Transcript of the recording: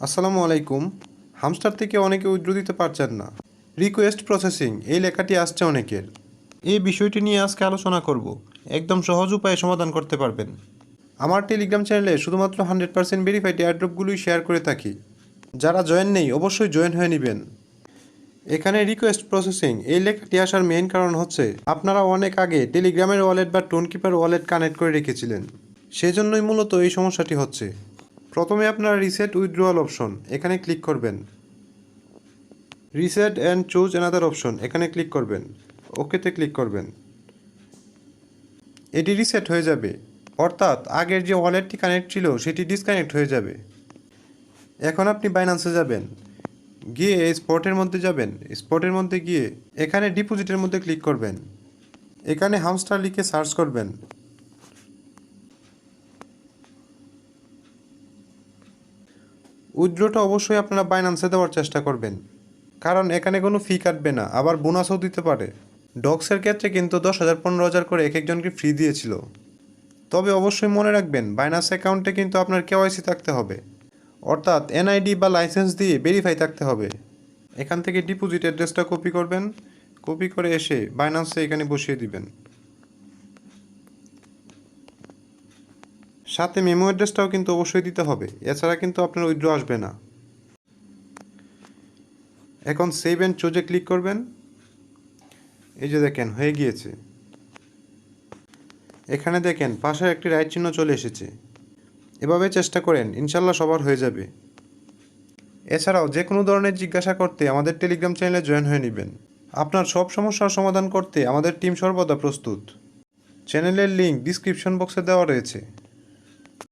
আসসালামু আলাইকুম। হামস্টার থেকে অনেকে উইথড্র দিতে পারছেন না। রিকোয়েস্ট প্রসেসিং এই লেখাটি আসছে অনেকের। এই বিষয়টি নিয়ে আজকে আলোচনা করব। একদম সহজ উপায়ে সমাধান করতে পারবেন। আমার টেলিগ্রাম চ্যানেলে শুধুমাত্র 100% ভেরিফাইড এয়ারড্রপগুলোই শেয়ার করে থাকি। যারা জয়েন নেই অবশ্যই জয়েন হয়ে নেবেন। এখানে রিকোয়েস্ট প্রসেসিং এই লেখাটি আসার মেইন কারণ হচ্ছে আপনারা অনেক আগে টেলিগ্রামের ওয়ালেট বা টোনকিপার ওয়ালেট কানেক্ট করে রেখেছিলেন, সেজন্যই মূলত এই সমস্যাটি হচ্ছে। প্রথমে আপনারা রিসেট উইথড্রয়াল অপশন এখানে ক্লিক করবেন। Reset and choose another option এখানে ক্লিক করবেন। ওকেতে ক্লিক করবেন। এটি রিসেট হয়ে যাবে, অর্থাৎ আগের যে ওয়ালেটটি কানেক্ট ছিল সেটি ডিসকানেক্ট হয়ে যাবে। এখন আপনি বাইন্যান্সে যাবেন, গিয়ে স্পটের মধ্যে যাবেন। স্পটের মধ্যে গিয়ে এখানে ডিপোজিটের মধ্যে ক্লিক করবেন। এখানে হামস্টার লিখে সার্চ করবেন। উইথড্রটা অবশ্যই আপনারা বাইন্যান্সে দেওয়ার চেষ্টা করবেন, কারণ এখানে কোনো ফি কাটবে না, আবার বোনাসও দিতে পারে। ডক্সের ক্ষেত্রে কিন্তু 10,000 15,000 করে এক একজনকে ফ্রি দিয়েছিল। তবে অবশ্যই মনে রাখবেন বাইন্যান্স অ্যাকাউন্টে কিন্তু আপনার কেওয়াইসি থাকতে হবে, অর্থাৎ এনআইডি বা লাইসেন্স দিয়ে ভেরিফাই থাকতে হবে। এখান থেকে ডিপোজিট অ্যাড্রেসটা কপি করবেন, কপি করে এসে বাইন্যান্সে এখানে বসিয়ে দিবেন। সাথে মেমো অ্যাড্রেসটাও কিন্তু অবশ্যই দিতে হবে, এছাড়া কিন্তু আপনার উইথড্র আসবে না। এখন সেভ অ্যান্ড চুজে ক্লিক করবেন। এই যে দেখেন হয়ে গিয়েছে। এখানে দেখেন পাশে একটি রাইট চিহ্ন চলে এসেছে। এভাবে চেষ্টা করেন, ইনশাল্লাহ সবার হয়ে যাবে। এছাড়াও যে কোনো ধরনের জিজ্ঞাসা করতে আমাদের টেলিগ্রাম চ্যানেলে জয়েন হয়ে নেবেন। আপনার সব সমস্যার সমাধান করতে আমাদের টিম সর্বদা প্রস্তুত। চ্যানেলের লিঙ্ক ডিসক্রিপশন বক্সে দেওয়া রয়েছে।